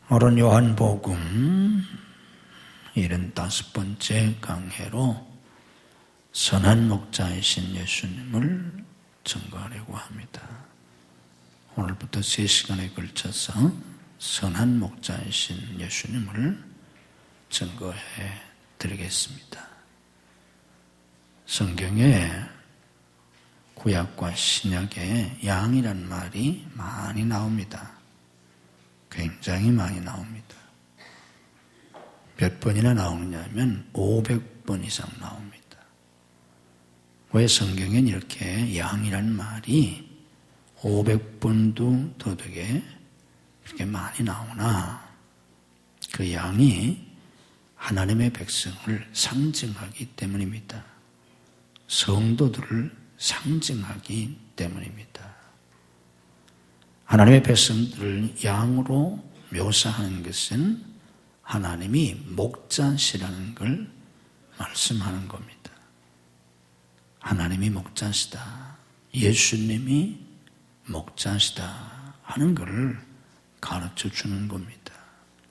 오늘 요한복음 75번째 강해로 선한 목자이신 예수님을 증거하려고 합니다. 오늘부터 3시간에 걸쳐서 선한 목자이신 예수님을 증거해 드리겠습니다. 성경에 구약과 신약에 양이란 말이 많이 나옵니다. 굉장히 많이 나옵니다. 몇 번이나 나오느냐 하면 500번 이상 나옵니다. 왜 성경엔 이렇게 양이란 말이 500번도 더 되게 이렇게 많이 나오나? 그 양이 하나님의 백성을 상징하기 때문입니다. 성도들을 상징하기 때문입니다. 하나님의 백성들을 양으로 묘사하는 것은 하나님이 목자시라는 걸 말씀하는 겁니다. 하나님이 목자시다, 예수님이 목자시다 하는 것을 가르쳐 주는 겁니다.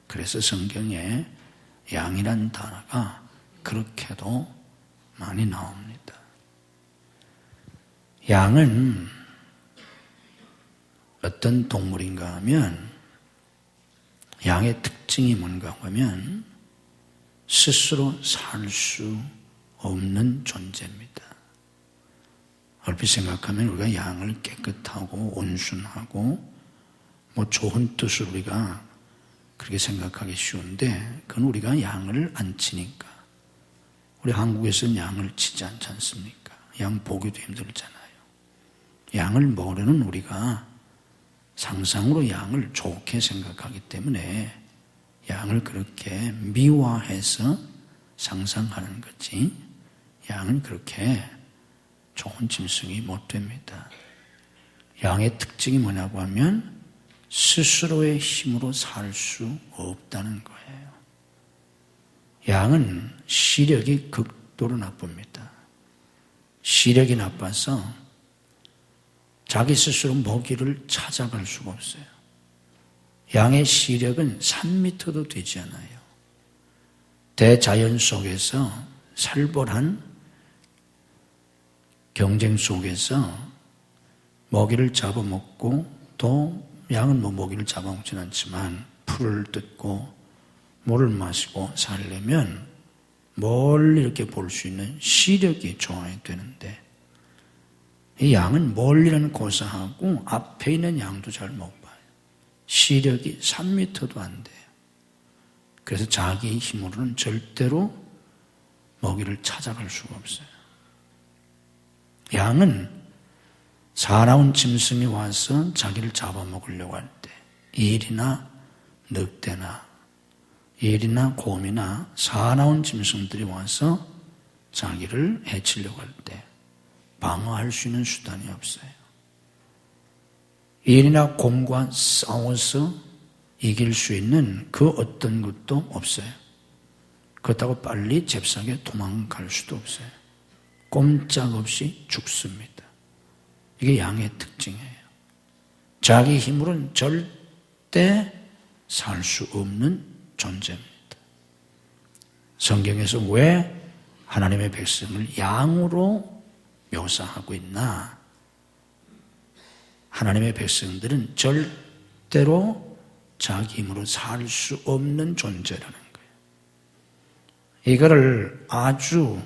그래서 성경에 양이란 단어가 그렇게도 많이 나옵니다. 양은 어떤 동물인가 하면 양의 특징이 뭔가 하면 스스로 살 수 없는 존재입니다. 얼핏 생각하면 우리가 양을 깨끗하고 온순하고 좋은 뜻으로 우리가 그렇게 생각하기 쉬운데 그건 우리가 양을 안 치니까. 우리 한국에서는 양을 치지 않지 않습니까? 양 보기도 힘들잖아요. 양을 모르는 우리가 상상으로 양을 좋게 생각하기 때문에 양을 그렇게 미화해서 상상하는 거지, 양은 그렇게 좋은 짐승이 못 됩니다. 양의 특징이 뭐냐고 하면 스스로의 힘으로 살 수 없다는 거예요. 양은 시력이 극도로 나쁩니다. 시력이 나빠서 자기 스스로 먹이를 찾아갈 수가 없어요. 양의 시력은 3m도 되지 않아요. 대자연 속에서 살벌한 경쟁 속에서 먹이를 잡아먹고, 또 양은 먹이를 잡아먹지는 않지만 풀을 뜯고 물을 마시고 살려면 멀리 이렇게 볼 수 있는 시력이 좋아야 되는데, 이 양은 멀리는 고사하고 앞에 있는 양도 잘 못 봐요. 시력이 3m도 안 돼요. 그래서 자기 힘으로는 절대로 먹이를 찾아갈 수가 없어요. 양은 사나운 짐승이 와서 자기를 잡아먹으려고 할 때, 일이나 늑대나 일이나 곰이나 사나운 짐승들이 와서 자기를 해치려고 할 때 방어할 수 있는 수단이 없어요. 일이나 곰과 싸워서 이길 수 있는 그 어떤 것도 없어요. 그렇다고 빨리 잽싸게 도망갈 수도 없어요. 꼼짝없이 죽습니다. 이게 양의 특징이에요. 자기 힘으로는 절대 살 수 없는 존재입니다. 성경에서 왜 하나님의 백성을 양으로 묘사하고 있나? 하나님의 백성들은 절대로 자기 힘으로 살 수 없는 존재라는 거예요. 이거를 아주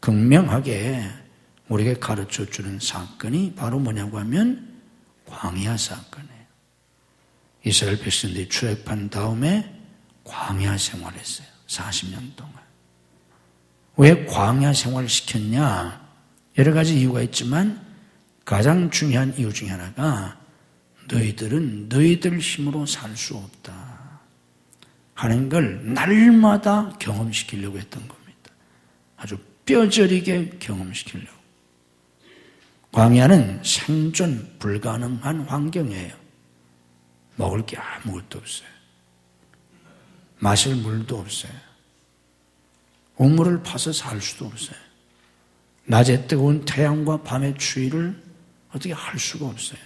극명하게 우리에게 가르쳐 주는 사건이 바로 뭐냐고 하면 광야 사건이에요. 이스라엘 백성들이 출애굽한 다음에 광야 생활했어요. 40년 동안. 왜 광야 생활을 시켰냐? 여러 가지 이유가 있지만 가장 중요한 이유 중에 하나가 너희들은 너희들 힘으로 살 수 없다 하는 걸 날마다 경험시키려고 했던 겁니다. 아주 뼈저리게 경험시키려고. 광야는 생존 불가능한 환경이에요. 먹을 게 아무것도 없어요. 마실 물도 없어요. 우물을 파서 살 수도 없어요. 낮에 뜨거운 태양과 밤의 추위를 어떻게 할 수가 없어요.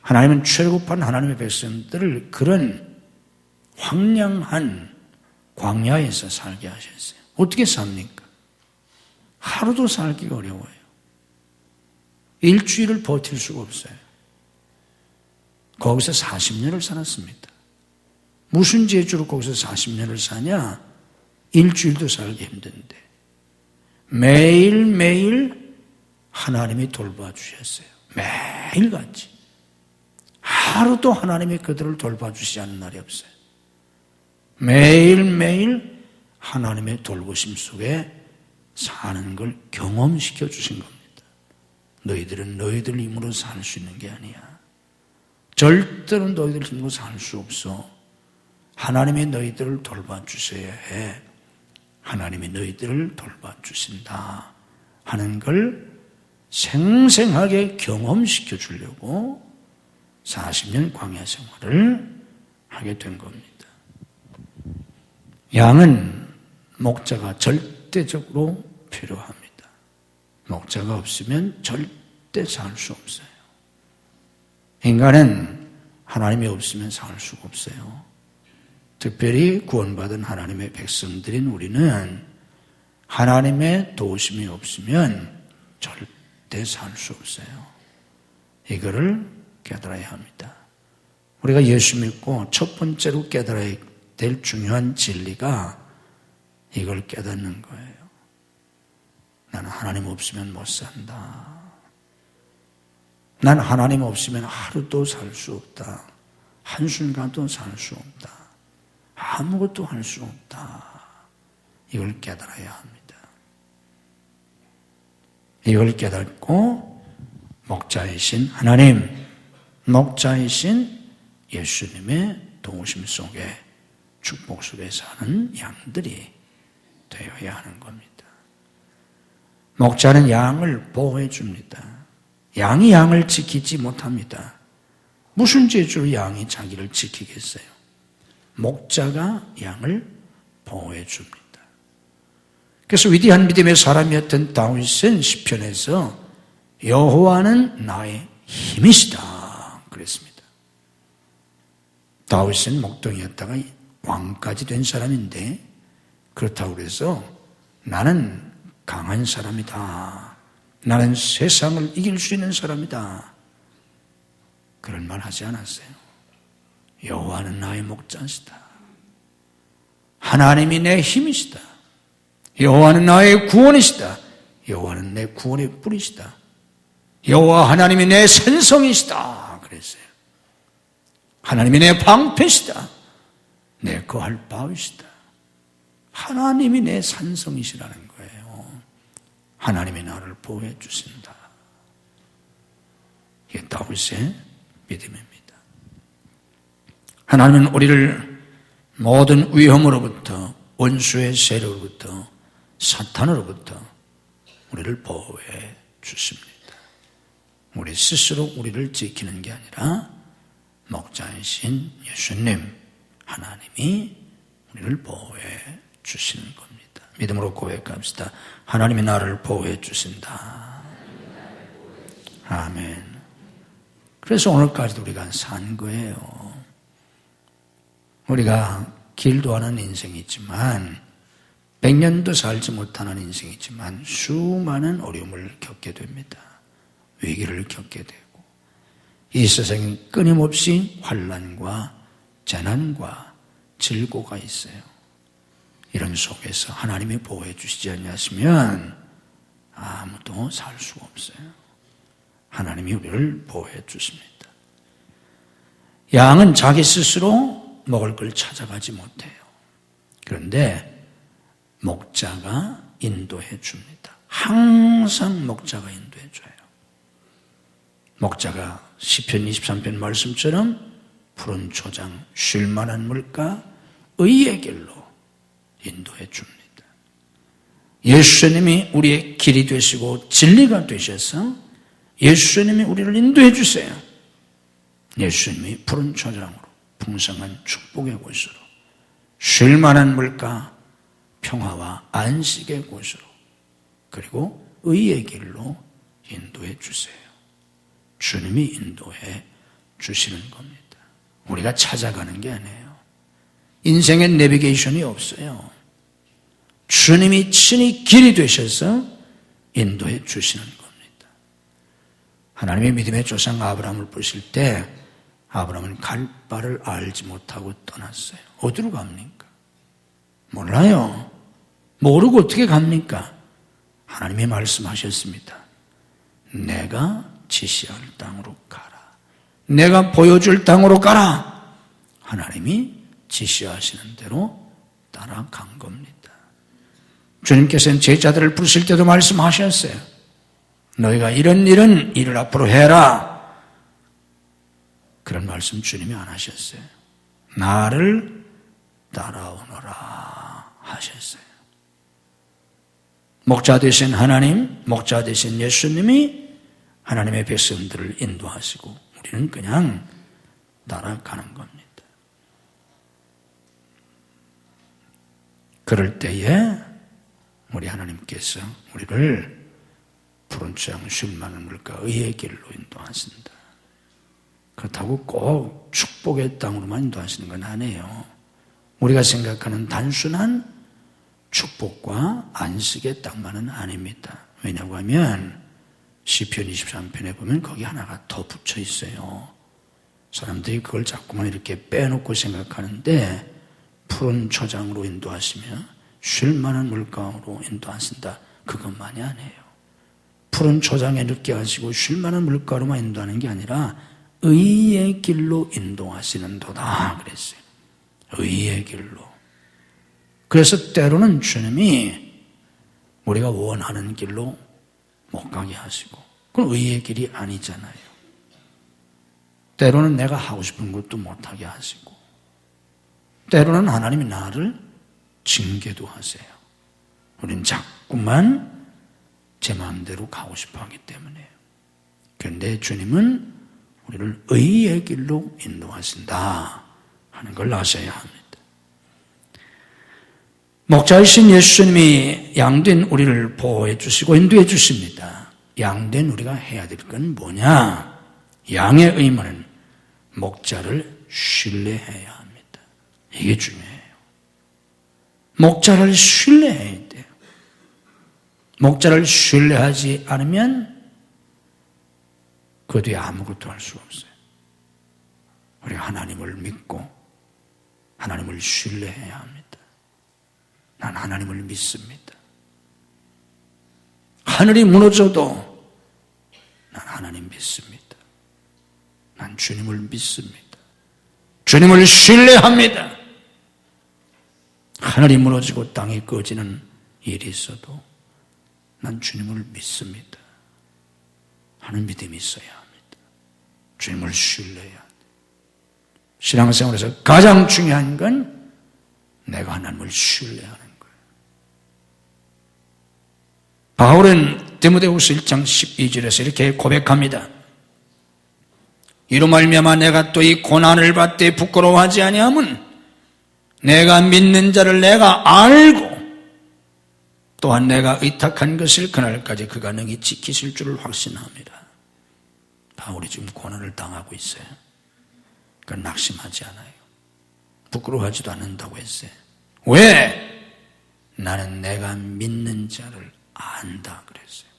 하나님은 출애굽한 하나님의 백성들을 그런 황량한 광야에서 살게 하셨어요. 어떻게 삽니까? 하루도 살기가 어려워요. 일주일을 버틸 수가 없어요. 거기서 40년을 살았습니다. 무슨 재주로 거기서 40년을 사냐? 일주일도 살기 힘든데 매일매일 하나님이 돌봐주셨어요. 매일같이. 하루도 하나님이 그들을 돌봐주시지 않는 날이 없어요. 매일매일 하나님의 돌보심 속에 사는 걸 경험시켜 주신 겁니다. 너희들은 너희들 힘으로 살 수 있는 게 아니야. 절대로 너희들 힘으로 살 수 없어. 하나님이 너희들을 돌봐주셔야 해. 하나님이 너희들을 돌봐주신다 하는 걸 생생하게 경험시켜 주려고 40년 광야 생활을 하게 된 겁니다. 양은 목자가 절대적으로 필요합니다. 목자가 없으면 절대 살 수 없어요. 인간은 하나님이 없으면 살 수가 없어요. 특별히 구원받은 하나님의 백성들인 우리는 하나님의 도우심이 없으면 절대 살 수 없어요. 이거를 깨달아야 합니다. 우리가 예수 믿고 첫 번째로 깨달아야 될 중요한 진리가 이걸 깨닫는 거예요. 나는 하나님 없으면 못 산다. 난 하나님 없으면 하루도 살 수 없다. 한순간도 살 수 없다. 아무것도 할 수 없다. 이걸 깨달아야 합니다. 이걸 깨닫고 목자이신 하나님, 목자이신 예수님의 도우심 속에 축복 속에 사는 양들이 되어야 하는 겁니다. 목자는 양을 보호해 줍니다. 양이 양을 지키지 못합니다. 무슨 재주로 양이 자기를 지키겠어요? 목자가 양을 보호해 줍니다. 그래서 위대한 믿음의 사람이었던 다윗은 시편에서 여호와는 나의 힘이시다 그랬습니다. 다윗은 목동이었다가 왕까지 된 사람인데 그렇다고 해서 나는 강한 사람이다. 나는 세상을 이길 수 있는 사람이다. 그런 말 하지 않았어요. 여호와는 나의 목자시다. 하나님이 내 힘이시다. 여호와는 나의 구원이시다. 여호와는 내 구원의 뿌리시다. 여호와 하나님이 내 산성이시다. 그랬어요. 하나님이 내 방패시다. 내 거할 바위시다. 하나님이 내 산성이시라는 거예요. 하나님이 나를 보호해 주신다. 이게 다윗의 믿음입니다. 하나님은 우리를 모든 위험으로부터, 원수의 세력으로부터, 사탄으로부터 우리를 보호해 주십니다. 우리 스스로 우리를 지키는 게 아니라 목자이신 예수님, 하나님이 우리를 보호해 주시는 겁니다. 믿음으로 고백합시다. 하나님이 나를 보호해 주신다. 아멘. 그래서 오늘까지도 우리가 산 거예요. 우리가 길도 않은 인생이지만 100년도 살지 못하는 인생이지만 수많은 어려움을 겪게 됩니다. 위기를 겪게 되고 이 세상에 끊임없이 환난과 재난과 질고가 있어요. 이런 속에서 하나님이 보호해 주시지 않으시면 아무도 살 수가 없어요. 하나님이 우리를 보호해 주십니다. 양은 자기 스스로 먹을 걸 찾아가지 못해요. 그런데 목자가 인도해 줍니다. 항상 목자가 인도해 줘요. 목자가 시편 23편 말씀처럼 푸른 초장, 쉴 만한 물가, 의의 길로 인도해 줍니다. 예수님이 우리의 길이 되시고 진리가 되셔서 예수님이 우리를 인도해 주세요. 예수님이 푸른 초장으로 풍성한 축복의 곳으로, 쉴 만한 물가, 평화와 안식의 곳으로, 그리고 의의 길로 인도해 주세요. 주님이 인도해 주시는 겁니다. 우리가 찾아가는 게 아니에요. 인생엔 내비게이션이 없어요. 주님이 친히 길이 되셔서 인도해 주시는 겁니다. 하나님의 믿음의 조상 아브라함을 보실 때 아브라함은 갈 바를 알지 못하고 떠났어요. 어디로 갑니까? 몰라요. 모르고 어떻게 갑니까? 하나님이 말씀하셨습니다. 내가 지시할 땅으로 가라. 내가 보여줄 땅으로 가라. 하나님이 지시하시는 대로 따라간 겁니다. 주님께서는 제자들을 부르실 때도 말씀하셨어요. 너희가 이런 일을 앞으로 해라. 그런 말씀 주님이 안 하셨어요. 나를 따라오너라 하셨어요. 목자 되신 하나님, 목자 되신 예수님이 하나님의 백성들을 인도하시고 우리는 그냥 따라가는 겁니다. 그럴 때에 우리 하나님께서 우리를 푸른 초장 쉴 만한 물과 의의 길로 인도하신다. 그렇다고 꼭 축복의 땅으로만 인도하시는 건 아니에요. 우리가 생각하는 단순한 축복과 안식의 땅만은 아닙니다. 왜냐고 하면 시편 23편에 보면 거기 하나가 더 붙여 있어요. 사람들이 그걸 자꾸만 이렇게 빼놓고 생각하는데 푸른 초장으로 인도하시며 쉴 만한 물가로 인도하신다. 그것만이 아니에요. 푸른 초장에 눕게 하시고 쉴 만한 물가로만 인도하는 게 아니라 의의 길로 인도하시는 도다 그랬어요. 의의 길로. 그래서 때로는 주님이 우리가 원하는 길로 못 가게 하시고 그건 의의 길이 아니잖아요. 때로는 내가 하고 싶은 것도 못하게 하시고 때로는 하나님이 나를 징계도 하세요. 우린 자꾸만 제 마음대로 가고 싶어 하기 때문에요. 그런데 주님은 우리를 의의 길로 인도하신다 하는 걸 아셔야 합니다. 목자이신 예수님이 양된 우리를 보호해 주시고 인도해 주십니다. 양된 우리가 해야 될 건 뭐냐? 양의 의무는 목자를 신뢰해야 합니다. 이게 중요해요. 목자를 신뢰해야 돼요. 목자를 신뢰하지 않으면 그 뒤에 아무것도 할 수가 없어요. 우리가 하나님을 믿고 하나님을 신뢰해야 합니다. 난 하나님을 믿습니다. 하늘이 무너져도 난 하나님 믿습니다. 난 주님을 믿습니다. 주님을 신뢰합니다. 하늘이 무너지고 땅이 꺼지는 일이 있어도 난 주님을 믿습니다. 하는 믿음이 있어야 합니다. 주님을 신뢰해야 합니다. 신앙생활에서 가장 중요한 건 내가 하나님을 신뢰하는 거예요. 바울은 디모데후서 1장 12절에서 이렇게 고백합니다. 이로 말미암아 내가 또 이 고난을 받되 부끄러워하지 아니함은 내가 믿는 자를 내가 알고 또한 내가 의탁한 것을 그날까지 그가 능히 지키실 줄을 확신합니다. 바울이 지금 고난을 당하고 있어요. 그러니까 낙심하지 않아요. 부끄러워하지도 않는다고 했어요. 왜? 나는 내가 믿는 자를 안다 그랬어요.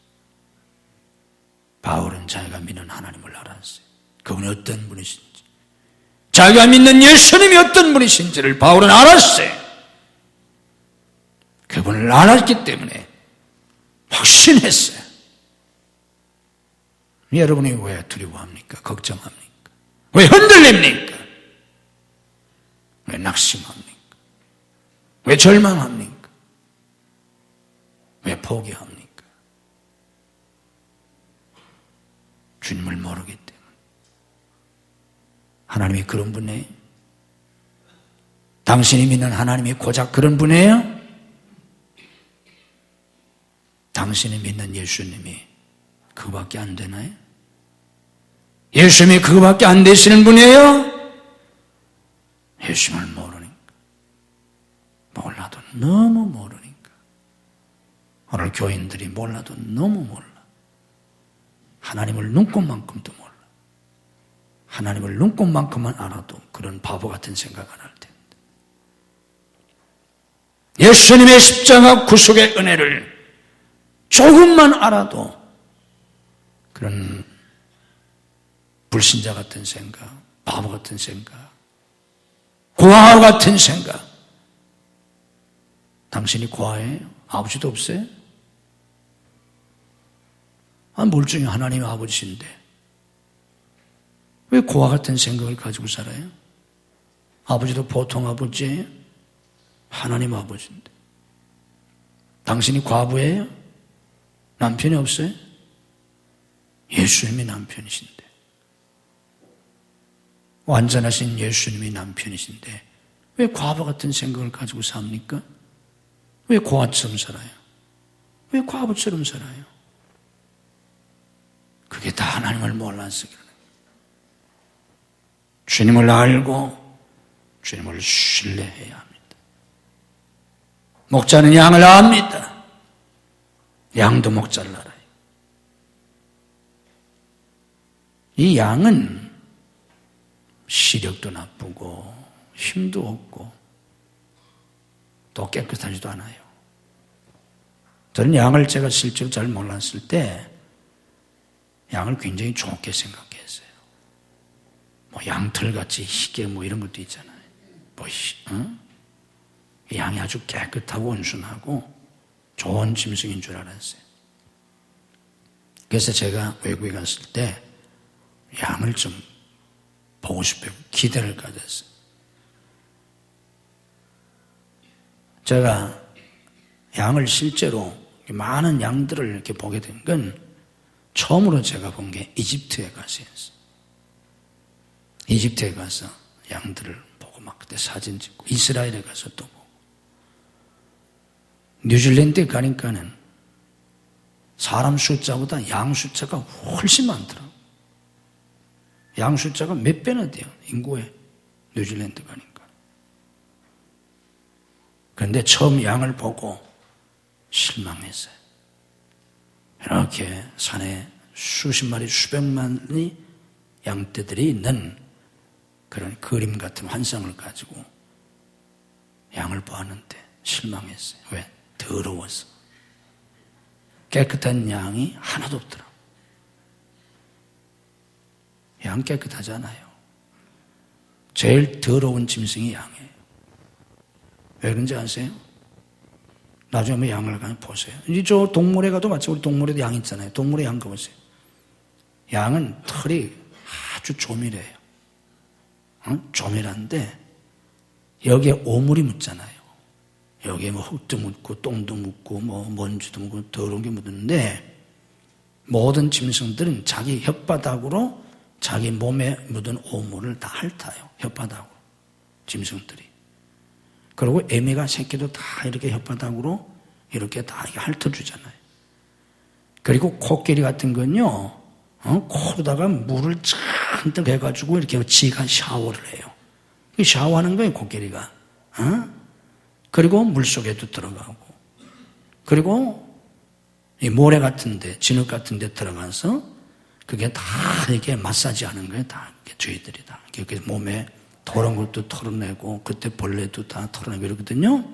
바울은 자기가 믿는 하나님을 알았어요. 그분이 어떤 분이신지, 자기가 믿는 예수님이 어떤 분이신지를 바울은 알았어요. 그분을 알았기 때문에 확신했어요. 여러분이 왜 두려워합니까? 걱정합니까? 왜 흔들립니까? 왜 낙심합니까? 왜 절망합니까? 왜 포기합니까? 주님을 모르기 때문에. 하나님이 그런 분이에요? 당신이 믿는 하나님이 고작 그런 분이에요? 당신이 믿는 예수님이 그거밖에 안 되나요? 예수님이 그거밖에 안 되시는 분이에요? 예수님을 모르니까. 몰라도 너무 모르니까. 오늘 교인들이 몰라도 너무 몰라. 하나님을 눈꽃만큼도 몰라. 하나님을 눈꽃만큼만 알아도 그런 바보 같은 생각 안 할 텐데. 예수님의 십자가 구속의 은혜를 조금만 알아도 그런 불신자 같은 생각, 바보 같은 생각, 고아 같은 생각. 당신이 고아예요? 아버지도 없어요? 멀쩡히 하나님의 아버지인데 왜 고아 같은 생각을 가지고 살아요? 아버지도 보통 아버지예요? 하나님 아버지인데. 당신이 과부예요? 남편이 없어요? 예수님이 남편이신데. 완전하신 예수님이 남편이신데 왜 과부 같은 생각을 가지고 삽니까? 왜 고아처럼 살아요? 왜 과부처럼 살아요? 그게 다 하나님을 몰라서 그래요. 주님을 알고 주님을 신뢰해야 합니다. 목자는 양을 압니다. 양도 목자를 알아요. 이 양은 시력도 나쁘고 힘도 없고 또 깨끗하지도 않아요. 저는 양을 제가 실제로 잘 몰랐을 때 양을 굉장히 좋게 생각했어요. 양털같이 희게 이런 것도 있잖아요. 양이 아주 깨끗하고 온순하고 좋은 짐승인 줄 알았어요. 그래서 제가 외국에 갔을 때 양을 좀 보고 싶어요. 기대를 가졌어요. 제가 양을 실제로 많은 양들을 이렇게 보게 된 건 처음으로 제가 본 게 이집트에 가서였어요. 이집트에 가서 양들을 보고 막 그때 사진 찍고 이스라엘에 가서 또 보고 뉴질랜드에 가니까는 사람 숫자보다 양 숫자가 훨씬 많더라고요. 양 숫자가 몇 배나 돼요, 인구에. 뉴질랜드 가니까. 그런데 처음 양을 보고 실망했어요. 이렇게 산에 수십 마리, 수백만의 양떼들이 있는 그런 그림 같은 환상을 가지고 양을 보았는데 실망했어요. 왜? 더러워서. 깨끗한 양이 하나도 없더라고요. 양 깨끗하잖아요. 제일 더러운 짐승이 양이에요. 왜 그런지 아세요? 나중에 양을 가면 보세요. 이제 저 동물에 가도 마치 우리 동물에도 양 있잖아요. 동물에 양 가보세요. 양은 털이 아주 조밀해요. 조밀한데 여기에 오물이 묻잖아요. 여기에 흙도 묻고 똥도 묻고 먼지도 묻고 더러운 게 묻는데 모든 짐승들은 자기 혓바닥으로 자기 몸에 묻은 오물을 다 핥아요. 혓바닥으로. 짐승들이. 그리고 애미가 새끼도 다 이렇게 혓바닥으로 이렇게 다 핥아주잖아요. 그리고 코끼리 같은 건요, 코로다가 물을 잔뜩 해가지고 이렇게 지가 샤워를 해요. 샤워하는 거예요, 코끼리가. 그리고 물 속에도 들어가고. 그리고 이 모래 같은 데, 진흙 같은 데 들어가서 그게 다 이렇게 마사지 하는 거예요, 다. 저희들이 다. 이렇게 몸에 더러운 것도 털어내고, 그때 벌레도 다 털어내고 이러거든요.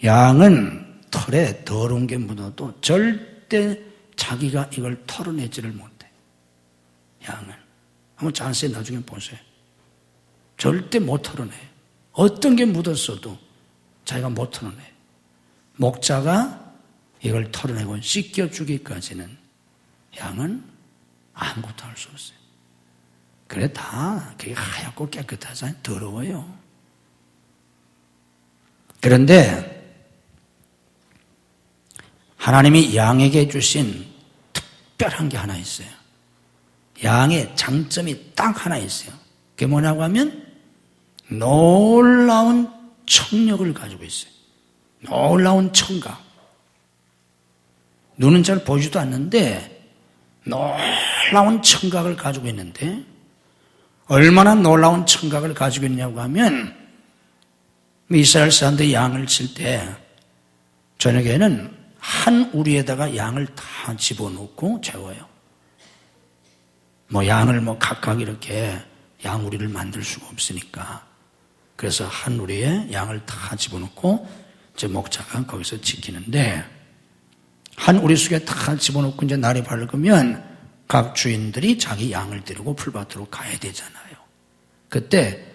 양은 털에 더러운 게 묻어도 절대 자기가 이걸 털어내지를 못해. 양은. 한번 자세히 나중에 보세요. 절대 못 털어내. 어떤 게 묻었어도 자기가 못 털어내. 목자가 이걸 털어내고 씻겨주기까지는 양은 아무것도 할 수 없어요. 그래 다 그게 하얗고 깨끗하잖아요. 더러워요. 그런데 하나님이 양에게 주신 특별한 게 하나 있어요. 양의 장점이 딱 하나 있어요. 그게 뭐냐고 하면 놀라운 청력을 가지고 있어요. 놀라운 청각. 눈은 잘 보이지도 않는데 놀라운 청각을 가지고 있는데 얼마나 놀라운 청각을 가지고 있냐고 하면 이스라엘 사람들이 양을 칠 때 저녁에는 한 우리에다가 양을 다 집어넣고 재워요. 양을 각각 이렇게 양우리를 만들 수가 없으니까. 그래서 한 우리에 양을 다 집어넣고 이제 목자가 거기서 지키는데, 한 우리 속에 다 집어넣고 이제 날이 밝으면 각 주인들이 자기 양을 데리고 풀밭으로 가야 되잖아요. 그때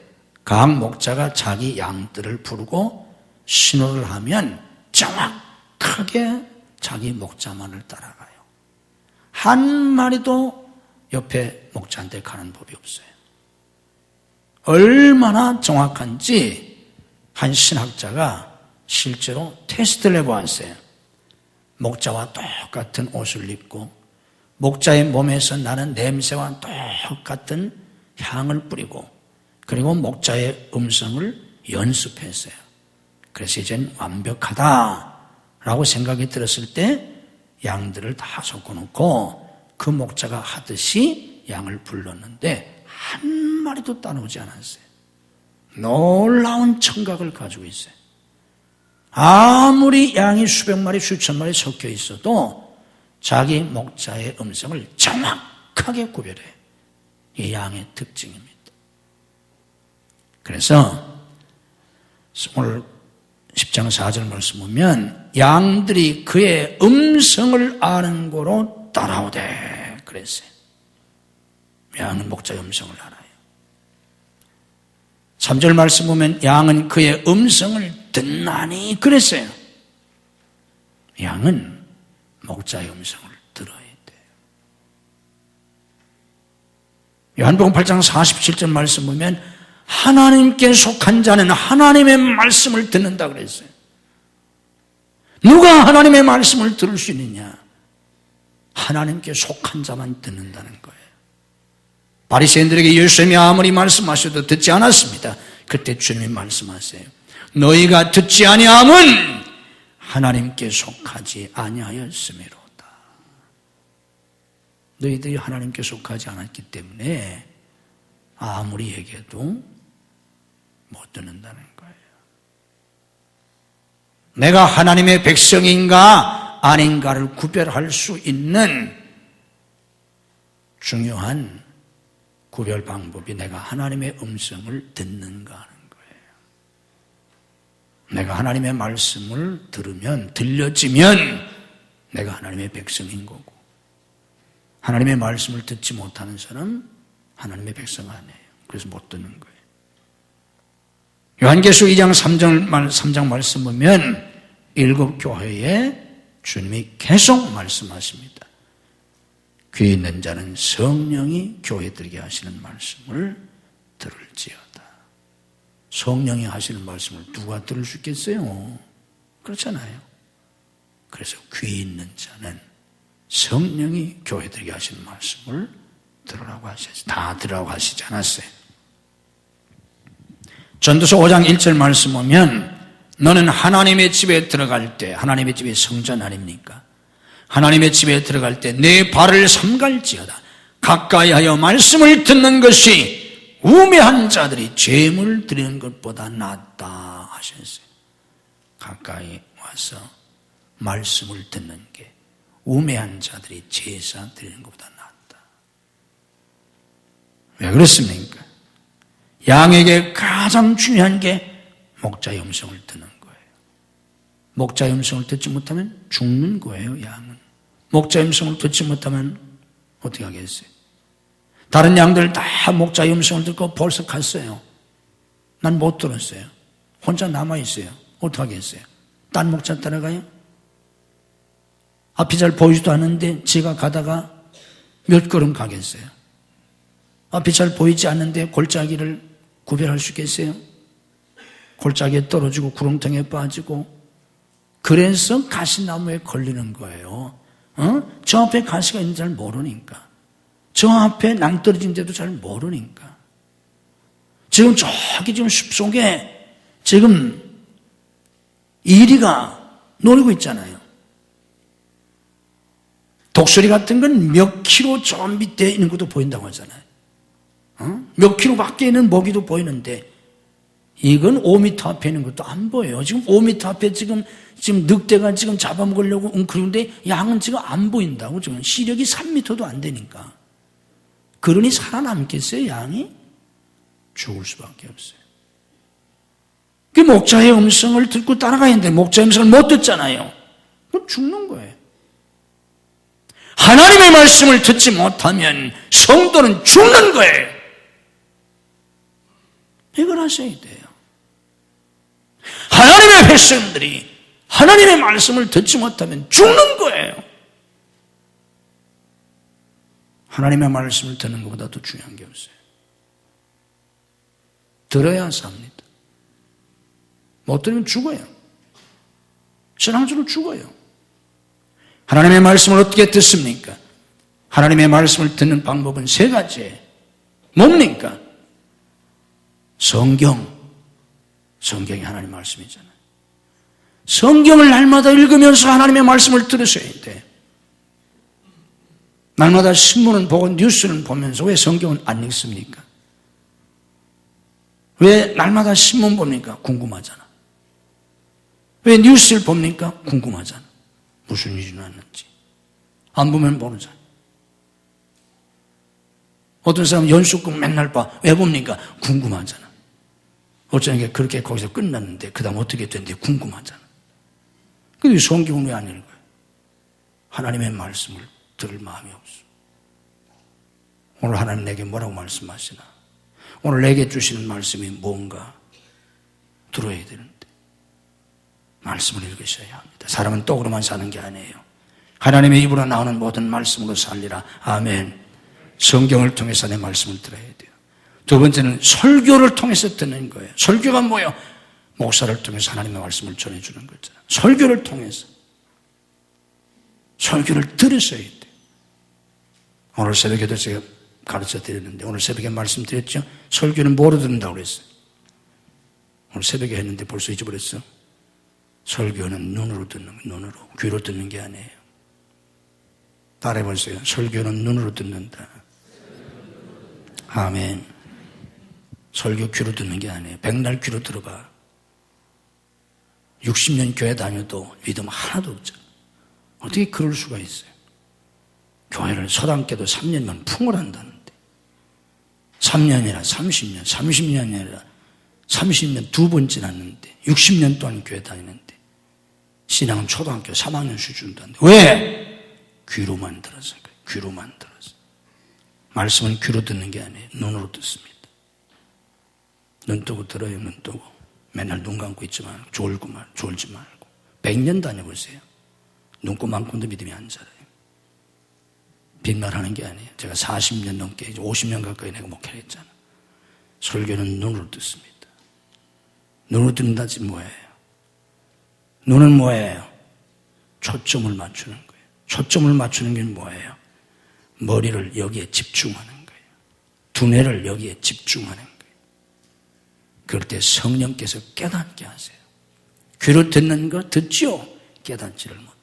각 목자가 자기 양들을 부르고 신호를 하면 정확하게 자기 목자만을 따라가요. 한 마리도 옆에 목자한테 가는 법이 없어요. 얼마나 정확한지 한 신학자가 실제로 테스트를 해보았어요. 목자와 똑같은 옷을 입고 목자의 몸에서 나는 냄새와 똑같은 향을 뿌리고, 그리고 목자의 음성을 연습했어요. 그래서 이젠 완벽하다라고 생각이 들었을 때 양들을 다 섞어놓고 그 목자가 하듯이 양을 불렀는데 한 마리도 따라오지 않았어요. 놀라운 청각을 가지고 있어요. 아무리 양이 수백 마리, 수천 마리 섞여 있어도 자기 목자의 음성을 정확하게 구별해요. 이 양의 특징입니다. 그래서 오늘 10장 4절 말씀 보면 양들이 그의 음성을 아는 고로 따라오되 그랬어요. 양은 목자의 음성을 알아요. 3절 말씀 보면 양은 그의 음성을 듣나니 그랬어요. 양은 목자의 음성을 들어야 돼요. 요한복음 8장 47절 말씀 보면 하나님께 속한 자는 하나님의 말씀을 듣는다 그랬어요. 누가 하나님의 말씀을 들을 수 있느냐? 하나님께 속한 자만 듣는다는 거예요. 바리새인들에게 예수님이 아무리 말씀하셔도 듣지 않았습니다. 그때 주님이 말씀하세요. 너희가 듣지 아니함은 하나님께 속하지 아니하였음이로다. 너희들이 하나님께 속하지 않았기 때문에 아무리 얘기해도 못 듣는다는 거예요. 내가 하나님의 백성인가 아닌가를 구별할 수 있는 중요한 구별 방법이 내가 하나님의 음성을 듣는가 하는 거예요. 내가 하나님의 말씀을 들려지면 내가 하나님의 백성인 거고, 하나님의 말씀을 듣지 못하는 사람 하나님의 백성 아니에요. 그래서 못 듣는 거예요. 요한계시록 2장 3장 말씀 보면 7 교회에 주님이 계속 말씀하십니다. 귀 있는 자는 성령이 교회들에게 하시는 말씀을 들을지어다. 성령이 하시는 말씀을 누가 들을 수 있겠어요? 그렇잖아요. 그래서 귀 있는 자는 성령이 교회들에게 하시는 말씀을 들으라고 하셨어요. 다 들으라고 하시지 않았어요. 전도서 5장 1절 말씀 보면 너는 하나님의 집에 들어갈 때, 하나님의 집이 성전 아닙니까? 하나님의 집에 들어갈 때 내 발을 삼갈지어다. 가까이 하여 말씀을 듣는 것이 우매한 자들이 제물 드리는 것보다 낫다 하셨어요. 가까이 와서 말씀을 듣는 게 우매한 자들이 제사 드리는 것보다 낫다. 왜 그렇습니까? 양에게 가장 중요한 게 목자의 음성을 듣는 거예요. 목자의 음성을 듣지 못하면 죽는 거예요, 양은. 목자의 음성을 듣지 못하면 어떻게 하겠어요? 다른 양들 다 목자의 음성을 듣고 벌써 갔어요. 난 못 들었어요. 혼자 남아있어요. 어떻게 하겠어요? 딴 목자 따라가요? 앞이 잘 보이지도 않는데 제가 가다가 몇 걸음 가겠어요? 앞이 잘 보이지 않는데 골짜기를 구별할 수 있겠어요? 골짜기에 떨어지고 구렁텅이에 빠지고, 그래서 가시나무에 걸리는 거예요. 저 앞에 가시가 있는지 잘 모르니까, 저 앞에 낭떠러진데도 잘 모르니까. 지금 저기 지금 숲속에 지금 이리가 노리고 있잖아요. 독수리 같은 건 몇 킬로 저 밑에 있는 것도 보인다고 하잖아요. 몇 킬로 밖에 있는 먹이도 보이는데 이건 5m 앞에 있는 것도 안 보여요. 지금 5m 앞에 지금 늑대가 지금 잡아먹으려고 웅크리는데 양은 지금 안 보인다고. 지금 시력이 3m도 안 되니까. 그러니 살아남겠어요, 양이? 죽을 수밖에 없어요. 그 목자의 음성을 듣고 따라가야 하는데 목자의 음성을 못 듣잖아요. 그럼 죽는 거예요. 하나님의 말씀을 듣지 못하면 성도는 죽는 거예요. 이걸 하셔야 돼요. 하나님의 백성들이 하나님의 말씀을 듣지 못하면 죽는 거예요. 하나님의 말씀을 듣는 것보다 더 중요한 게 없어요. 들어야 삽니다. 못 들으면 죽어요. 신앙적으로 죽어요. 하나님의 말씀을 어떻게 듣습니까? 하나님의 말씀을 듣는 방법은 세 가지예요. 뭡니까? 성경이 하나님의 말씀이잖아요. 성경을 날마다 읽으면서 하나님의 말씀을 들으셔야 돼요. 날마다 신문을 보고 뉴스를 보면서 왜 성경은 안 읽습니까? 왜 날마다 신문 봅니까? 궁금하잖아. 왜 뉴스를 봅니까? 궁금하잖아. 무슨 일이 났는지. 안 보면 모르잖아. 어떤 사람은 연속극 맨날 봐. 왜 봅니까? 궁금하잖아. 어쩌면 게 그렇게 거기서 끝났는데 그 다음 어떻게 됐는데 궁금하잖아. 근데 성경은 왜 안 읽어요? 하나님의 말씀을 들을 마음이 없어. 오늘 하나님 내게 뭐라고 말씀하시나? 오늘 내게 주시는 말씀이 뭔가 들어야 되는데 말씀을 읽으셔야 합니다. 사람은 떡으로만 사는 게 아니에요. 하나님의 입으로 나오는 모든 말씀으로 살리라. 아멘. 성경을 통해서 내 말씀을 들어야 돼요. 두 번째는 설교를 통해서 듣는 거예요. 설교가 뭐예요? 목사를 통해서 하나님의 말씀을 전해주는 거잖아요. 설교를 통해서. 설교를 들으셔야 돼요. 오늘 새벽에도 제가 가르쳐 드렸는데 오늘 새벽에 말씀드렸죠? 설교는 뭐로 듣는다고 그랬어요? 오늘 새벽에 했는데 벌써 잊어버렸어? 설교는 눈으로 듣는 거예요. 눈으로. 귀로 듣는 게 아니에요. 따라해보세요. 설교는 눈으로 듣는다. 아멘. 설교 귀로 듣는 게 아니에요. 백날 귀로 들어봐. 60년 교회 다녀도 믿음 하나도 없잖아. 어떻게 그럴 수가 있어요? 교회를 서당께도 3년만 풍을한다는데 3년이나 30년, 30년이 아니라 30년 두 번 지났는데 60년 동안 교회 다니는데 신앙은 초등학교 3학년 수준도 안 돼. 왜? 귀로만 들어서 그래요. 귀로만 들어서. 말씀은 귀로 듣는 게 아니에요. 눈으로 듣습니다. 눈 뜨고 들어요. 눈 뜨고. 맨날 눈 감고 있지 말고 졸지 말고 100년 다녀보세요. 눈곱 만큼도 믿음이 안 자라요. 빈말하는 게 아니에요. 제가 40년 넘게 50년 가까이 내가 목회를 했잖아. 설교는 눈으로 듣습니다. 눈으로 듣는다지 뭐예요? 눈은 뭐예요? 초점을 맞추는 거예요. 초점을 맞추는 게 뭐예요? 머리를 여기에 집중하는 거예요. 두뇌를 여기에 집중하는 거예요. 그럴 때 성령께서 깨닫게 하세요. 귀로 듣는 거 듣죠? 깨닫지를 못해요.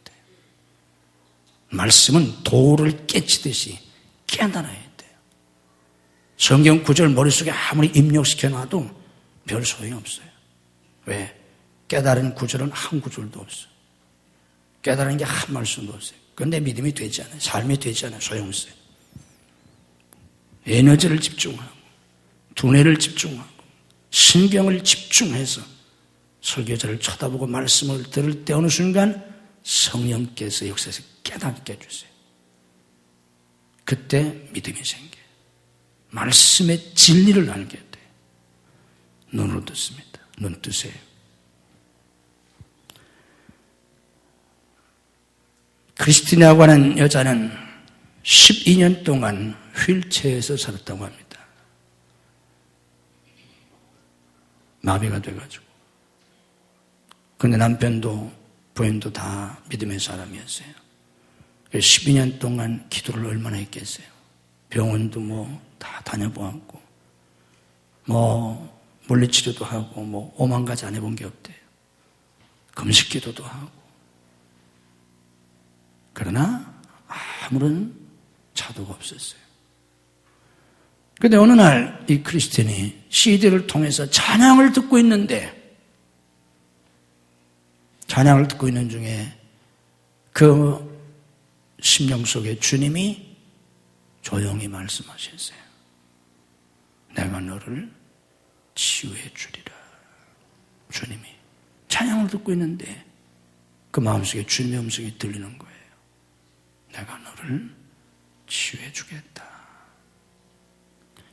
말씀은 돌을 깨치듯이 깨달아야 돼요. 성경 구절 머릿속에 아무리 입력시켜놔도 별 소용이 없어요. 왜? 깨달은 구절은 한 구절도 없어요. 깨달은 게 한 말씀도 없어요. 그런데 믿음이 되지 않아요. 삶이 되지 않아요. 소용없어요. 에너지를 집중하고 두뇌를 집중하고 신경을 집중해서 설교자를 쳐다보고 말씀을 들을 때 어느 순간 성령께서 역사에서 깨닫게 해주세요. 그때 믿음이 생겨요. 말씀의 진리를 알게 돼요. 눈으로 듣습니다. 눈 뜨세요. 크리스티나라고 하는 여자는 12년 동안 휠체어에서 살았다고 합니다. 마비가 돼가지고. 근데 남편도 부인도 다 믿음의 사람이었어요. 12년 동안 기도를 얼마나 했겠어요. 병원도 다 다녀보았고, 물리치료도 하고, 5만 가지 안 해본 게 없대요. 금식 기도도 하고. 그러나 아무런 차도가 없었어요. 그런데 어느 날 이 크리스틴이 CD를 통해서 찬양을 듣고 있는데 찬양을 듣고 있는 중에 그 심령 속에 주님이 조용히 말씀하셨어요. 내가 너를 치유해 주리라. 주님이 찬양을 듣고 있는데 그 마음속에 주님의 음성이 들리는 거예요. 내가 너를 치유해 주겠다.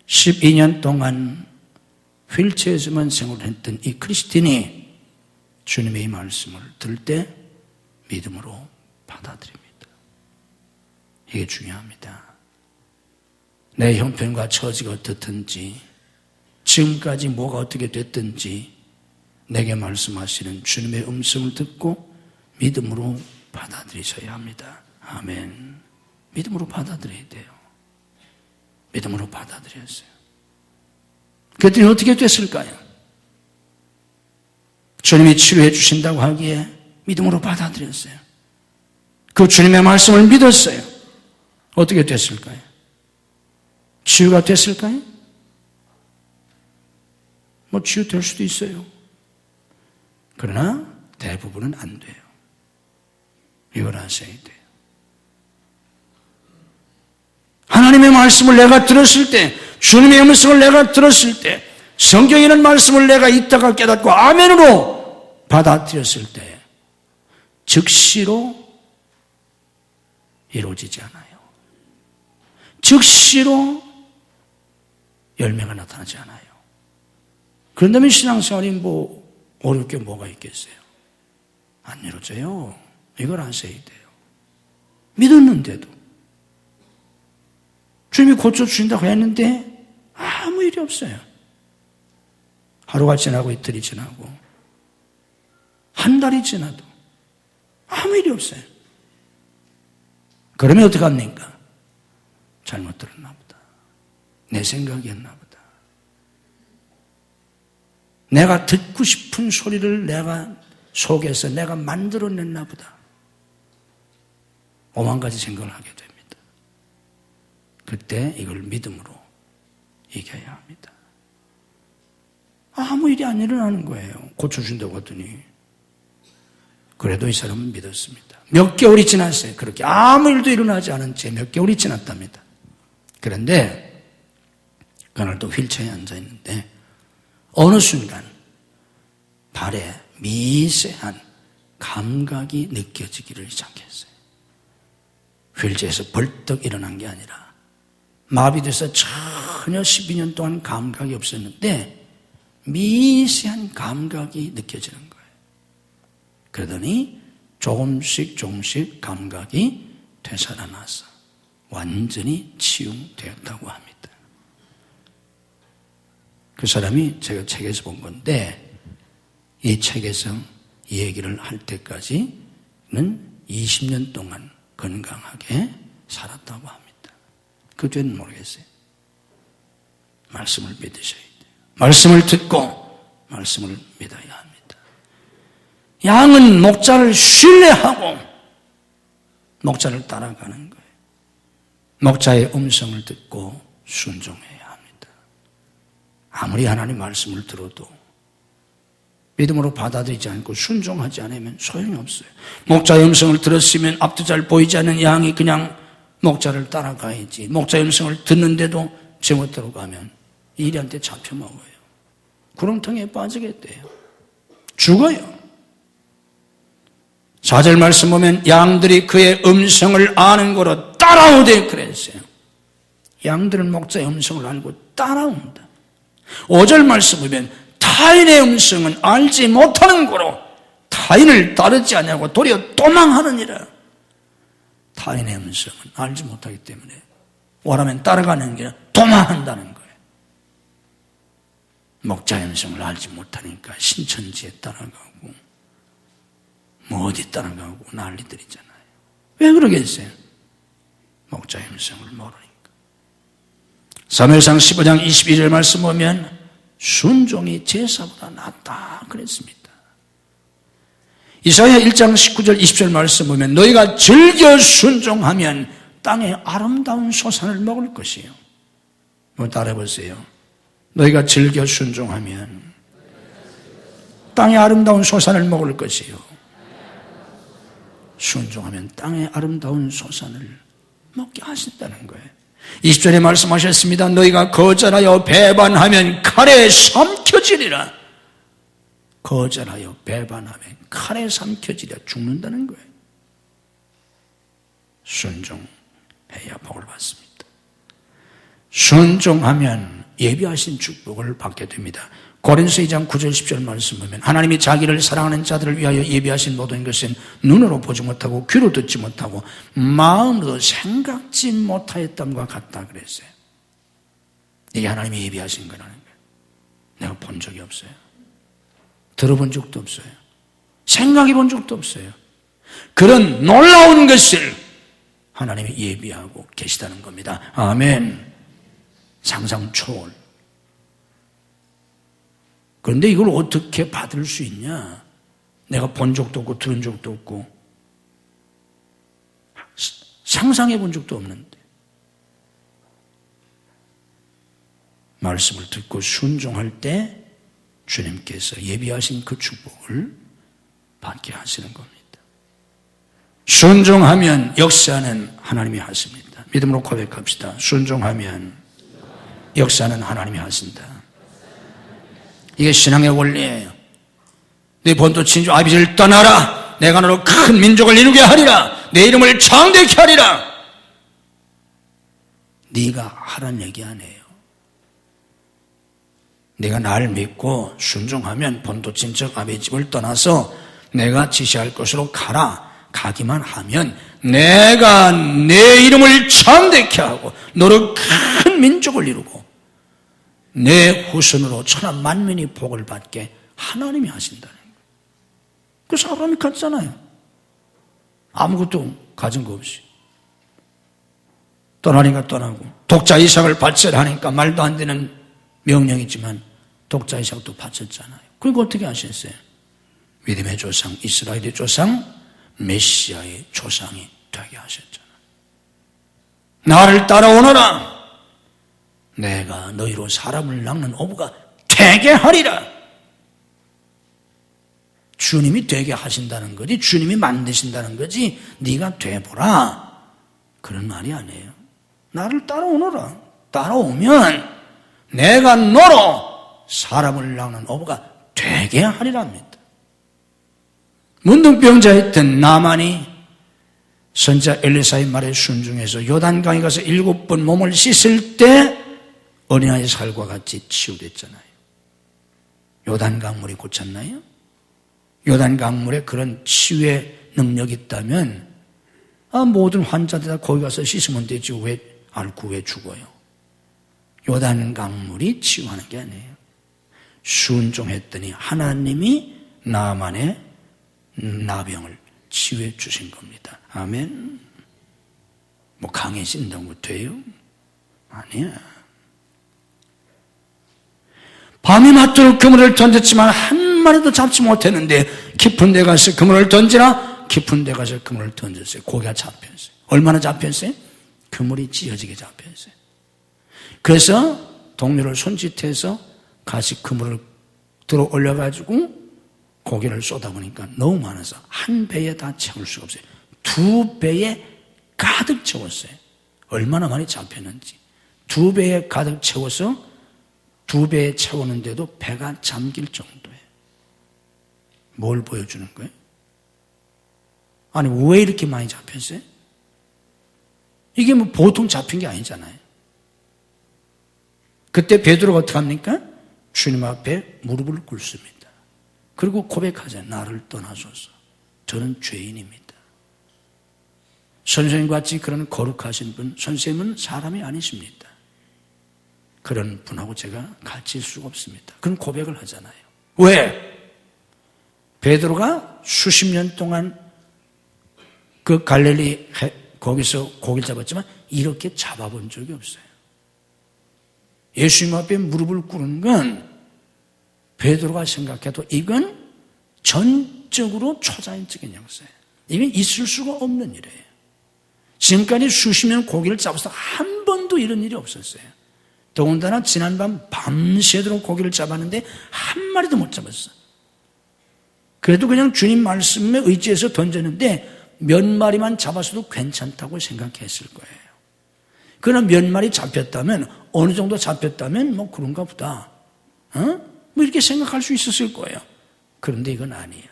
12년 동안 휠체어에서만 생활했던 이 크리스틴이 주님의 이 말씀을 들을 때 믿음으로 받아들입니다. 이게 중요합니다. 내 형편과 처지가 어떻든지 지금까지 뭐가 어떻게 됐든지 내게 말씀하시는 주님의 음성을 듣고 믿음으로 받아들이셔야 합니다. 아멘. 믿음으로 받아들여야 돼요. 믿음으로 받아들였어요. 그랬더니 어떻게 됐을까요? 주님이 치료해 주신다고 하기에 믿음으로 받아들였어요. 그 주님의 말씀을 믿었어요. 어떻게 됐을까요? 치유가 됐을까요? 뭐 치유될 수도 있어요. 그러나 대부분은 안 돼요. 이걸 아셔야 돼요. 하나님의 말씀을 내가 들었을 때, 주님의 음성을 내가 들었을 때, 성경에 있는 말씀을 내가 있다가 깨닫고 아멘으로 받아들였을 때 즉시로 이루어지지 않아요. 즉시로 열매가 나타나지 않아요. 그런다면 신앙생활이 뭐 어려울 게 뭐가 있겠어요? 안 이루어져요. 이걸 아셔야 돼요. 믿었는데도 주님이 고쳐주신다고 했는데 아무 일이 없어요. 하루가 지나고 이틀이 지나고 한 달이 지나도 아무 일이 없어요. 그러면 어떡합니까? 잘못 들었나 보다. 내 생각이었나 보다. 내가 듣고 싶은 소리를 내가 속에서 내가 만들어냈나 보다. 오만 가지 생각을 하게 됩니다. 그때 이걸 믿음으로 이겨야 합니다. 아무 일이 안 일어나는 거예요. 고쳐준다고 하더니. 그래도 이 사람은 믿었습니다. 몇 개월이 지났어요. 그렇게 아무 일도 일어나지 않은 채 몇 개월이 지났답니다. 그런데 그날도 휠체어에 앉아있는데 어느 순간 발에 미세한 감각이 느껴지기를 시작했어요. 휠체어에서 벌떡 일어난 게 아니라 마비돼서 전혀 12년 동안 감각이 없었는데 미세한 감각이 느껴지는 거예요. 그러더니 조금씩 감각이 되살아나서 완전히 치유되었다고 합니다. 그 사람이 제가 책에서 본 건데 이 책에서 이 얘기를 할 때까지는 20년 동안 건강하게 살았다고 합니다. 그 죄는 모르겠어요. 말씀을 믿으셔야 돼요. 말씀을 듣고 말씀을 믿어야 합니다. 양은 목자를 신뢰하고 목자를 따라가는 거예요. 목자의 음성을 듣고 순종해야 합니다. 아무리 하나님 말씀을 들어도 믿음으로 받아들이지 않고 순종하지 않으면 소용이 없어요. 목자의 음성을 들었으면 앞도 잘 보이지 않는 양이 그냥 목자를 따라가야지. 목자의 음성을 듣는데도 제멋대로 가면 이리한테 잡혀먹어요. 구렁텅이에 빠지겠대요. 죽어요. 4절 말씀 보면 양들이 그의 음성을 아는 거로 따라오되 그랬어요. 양들은 목자의 음성을 알고 따라온다. 5절 말씀 보면 타인의 음성은 알지 못하는 거로 타인을 따르지 아니하고 도리어 도망하느니라. 타인의 음성은 알지 못하기 때문에 오라면 따라가는 게 아니라 도망한다는 거예요. 목자의 음성을 알지 못하니까 신천지에 따라가고 뭐 어디 따라가고 난리들이잖아요. 왜 그러겠어요? 목자의 음성을 모르니까. 사무엘상 15장 22절 말씀 보면 순종이 제사보다 낫다 그랬습니다. 이사야 1장 19절 20절 말씀 보면 너희가 즐겨 순종하면 땅에 아름다운 소산을 먹을 것이요. 뭐 따라해보세요. 너희가 즐겨 순종하면 땅에 아름다운 소산을 먹을 것이요. 순종하면 땅에 아름다운 소산을 먹게 하신다는 거예요. 20절에 말씀하셨습니다. 너희가 거절하여 배반하면 칼에 삼켜지리라. 거절하여 배반하면 칼에 삼켜지리라. 죽는다는 거예요. 순종해야 복을 받습니다. 순종하면 예비하신 축복을 받게 됩니다. 고린도서 2장 9절 10절 말씀 보면 하나님이 자기를 사랑하는 자들을 위하여 예비하신 모든 것은 눈으로 보지 못하고 귀로 듣지 못하고 마음으로 생각지 못하였던과 같다 그랬어요. 이게 하나님이 예비하신 거라는 거예요. 내가 본 적이 없어요. 들어본 적도 없어요. 생각해 본 적도 없어요. 그런 놀라운 것을 하나님이 예비하고 계시다는 겁니다. 아멘. 상상 초월. 그런데 이걸 어떻게 받을 수 있냐? 내가 본 적도 없고 들은 적도 없고 상상해 본 적도 없는데 말씀을 듣고 순종할 때 주님께서 예비하신 그 축복을 받게 하시는 겁니다. 순종하면 역사는 하나님이 하십니다. 믿음으로 고백합시다. 순종하면 역사는 하나님이 하신다. 이게 신앙의 원리예요. 네 본토 친주 아비지를 떠나라. 내가 너로 큰 민족을 이루게 하리라. 내 이름을 창대케 하리라. 네가 하란 얘기 아니에요. 내가 나를 믿고 순종하면 본토 친척 아비집을 떠나서 내가 지시할 곳으로 가라. 가기만 하면 내가 내 이름을 창대케 하고 너로 큰 민족을 이루고 내 후손으로 천하 만민이 복을 받게 하나님이 하신다는 거예요. 그 사람이 갔잖아요. 아무것도 가진 거 없이. 떠나니까 떠나고 독자 이삭을 바치라 하니까 말도 안 되는 명령이지만 독자 이삭도 바쳤잖아요. 그리고 어떻게 하셨어요? 믿음의 조상, 이스라엘의 조상, 메시아의 조상이 되게 하셨잖아요. 나를 따라오너라. 내가 너희로 사람을 낳는 어부가 되게 하리라. 주님이 되게 하신다는 거지, 주님이 만드신다는 거지, 네가 돼보라 그런 말이 아니에요. 나를 따라오너라. 따라오면 내가 너로 사람을 낳는 어부가 되게 하리랍니다. 문둥병자였던 나만이 선자 엘리사의 말에 순종해서 요단강에 가서 7번 몸을 씻을 때 어린아이 살과 같이 치유됐잖아요. 요단강물이 고쳤나요? 요단강물에 그런 치유의 능력이 있다면 모든 환자들 다 거기 가서 씻으면 되지 왜 앓고 왜 죽어요? 요단강물이 치유하는 게 아니에요. 순종했더니 하나님이 나만의 나병을 치유해 주신 겁니다. 아멘. 뭐 강해진다고 돼요? 아니야. 밤이 맞도록 그물을 던졌지만 한 마리도 잡지 못했는데 깊은 데 가서 그물을 던지라. 깊은 데 가서 그물을 던졌어요. 고기가 잡혔어요. 얼마나 잡혔어요? 그물이 찢어지게 잡혔어요. 그래서 동료를 손짓해서 같이 그물을 들어 올려가지고 고기를 쏟아보니까 너무 많아서 한 배에 다 채울 수가 없어요. 2배에 가득 채웠어요. 얼마나 많이 잡혔는지. 2배에 가득 채워서 2배에 채우는데도 배가 잠길 정도예요. 뭘 보여주는 거예요? 아니 왜 이렇게 많이 잡혔어요? 이게 뭐 보통 잡힌 게 아니잖아요. 그때 베드로가 어떻게 합니까? 주님 앞에 무릎을 꿇습니다. 그리고 고백하자. 나를 떠나소서. 저는 죄인입니다. 선생님과 같이 그런 거룩하신 분, 선생님은 사람이 아니십니다. 그런 분하고 제가 같이 있을 수가 없습니다. 그런 고백을 하잖아요. 왜? 베드로가 수십 년 동안 그 갈릴리 거기서 고기를 잡았지만 이렇게 잡아본 적이 없어요. 예수님 앞에 무릎을 꿇는 건 베드로가 생각해도 이건 전적으로 초자연적인 역사예요. 이건 있을 수가 없는 일이에요. 지금까지 수십 년 고기를 잡아서 한 번도 이런 일이 없었어요. 더군다나 지난밤 밤새도록 고기를 잡았는데 한 마리도 못 잡았어. 그래도 그냥 주님 말씀에 의지해서 던졌는데 몇 마리만 잡았어도 괜찮다고 생각했을 거예요. 그러나 몇 마리 잡혔다면, 어느 정도 잡혔다면 뭐 그런가 보다. 뭐 이렇게 생각할 수 있었을 거예요. 그런데 이건 아니에요.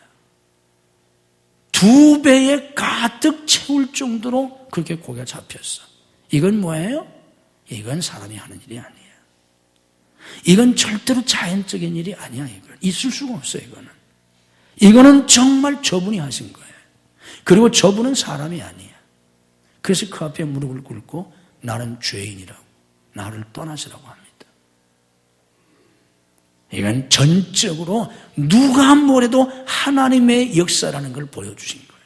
2배에 가득 채울 정도로 그렇게 고기가 잡혔어. 이건 뭐예요? 이건 사람이 하는 일이 아니에요. 이건 절대로 자연적인 일이 아니야. 이건 있을 수가 없어요. 이거는 정말 저분이 하신 거예요. 그리고 저분은 사람이 아니에요. 그래서 그 앞에 무릎을 꿇고 나는 죄인이라고, 나를 떠나시라고 합니다. 이건 전적으로 누가 뭐래도 하나님의 역사라는 걸 보여주신 거예요.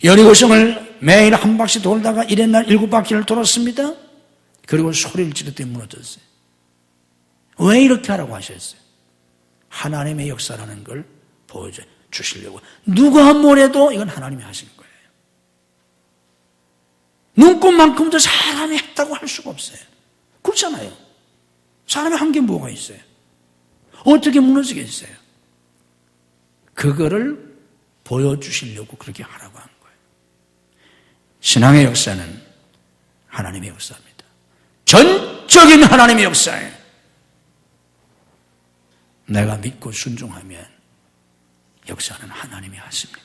여리고성을 매일 한 바퀴 돌다가 이래 날 7바퀴를 돌았습니다. 그리고 소리를 지르더니 무너졌어요. 왜 이렇게 하라고 하셨어요? 하나님의 역사라는 걸 보여주시려고. 누가 뭐래도 이건 하나님이 하신 거예요. 눈꽃만큼도 사람이 했다고 할 수가 없어요. 그렇잖아요. 사람이 한 게 뭐가 있어요? 어떻게 무너지겠어요? 그거를 보여주시려고 그렇게 하라고 한 거예요. 신앙의 역사는 하나님의 역사입니다. 전적인 하나님의 역사예요. 내가 믿고 순종하면 역사는 하나님이 하십니다.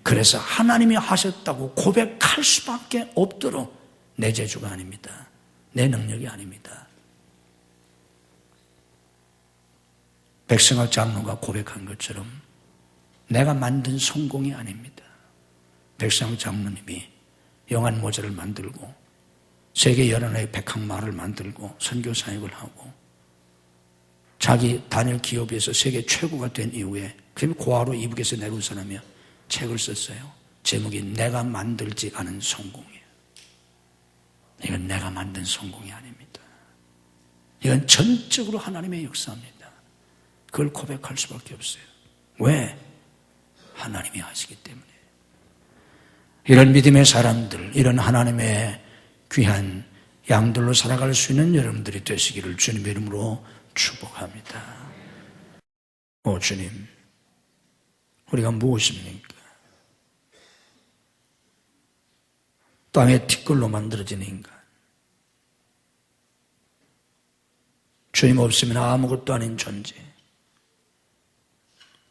그래서 하나님이 하셨다고 고백할 수밖에 없도록 내 재주가 아닙니다. 내 능력이 아닙니다. 백성학 장로가 고백한 것처럼 내가 만든 성공이 아닙니다. 백성학 장로님이 영안 모자를 만들고 세계 여러 나라의 백학마를 만들고 선교 사역을 하고 자기 단일 기업에서 세계 최고가 된 이후에 그럼 고아로 이북에서 내려온 사람이야. 책을 썼어요. 제목이 내가 만들지 않은 성공이에요. 이건 내가 만든 성공이 아닙니다. 이건 전적으로 하나님의 역사입니다. 그걸 고백할 수밖에 없어요. 왜? 하나님이 하시기 때문에. 이런 믿음의 사람들, 이런 하나님의 귀한 양들로 살아갈 수 있는 여러분들이 되시기를 주님의 이름으로 축복합니다. 오 주님, 우리가 무엇입니까? 땅의 티끌로 만들어진 인간. 주님 없으면 아무것도 아닌 존재.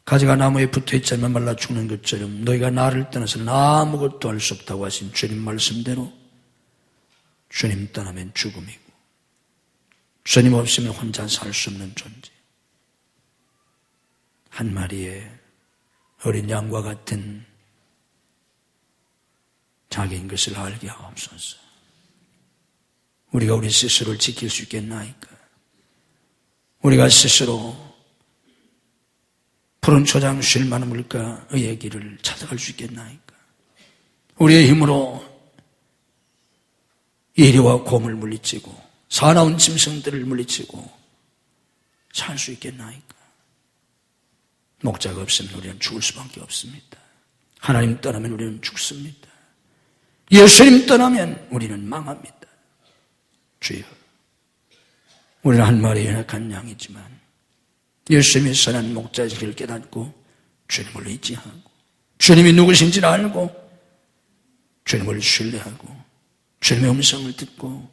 가지가 나무에 붙어있자면 말라 죽는 것처럼 너희가 나를 떠나서는 아무것도 할 수 없다고 하신 주님 말씀대로 주님 떠나면 죽음이고 주님 없으면 혼자 살 수 없는 존재. 한 마리의 어린 양과 같은 자기인 것을 알게 하옵소서. 우리가 우리 스스로를 지킬 수 있겠나이까? 우리가 스스로 푸른 초장 쉴 만한 물가의 길을 찾아갈 수 있겠나이까? 우리의 힘으로 이리와 곰을 물리치고 사나운 짐승들을 물리치고 살 수 있겠나이까? 목자가 없으면 우리는 죽을 수밖에 없습니다. 하나님 떠나면 우리는 죽습니다. 예수님 떠나면 우리는 망합니다. 주여, 우리는 한 마리의 연약한 양이지만 예수님이 선한 목자이시기를 깨닫고 주님을 의지하고 주님이 누구신지를 알고 주님을 신뢰하고 주님의 음성을 듣고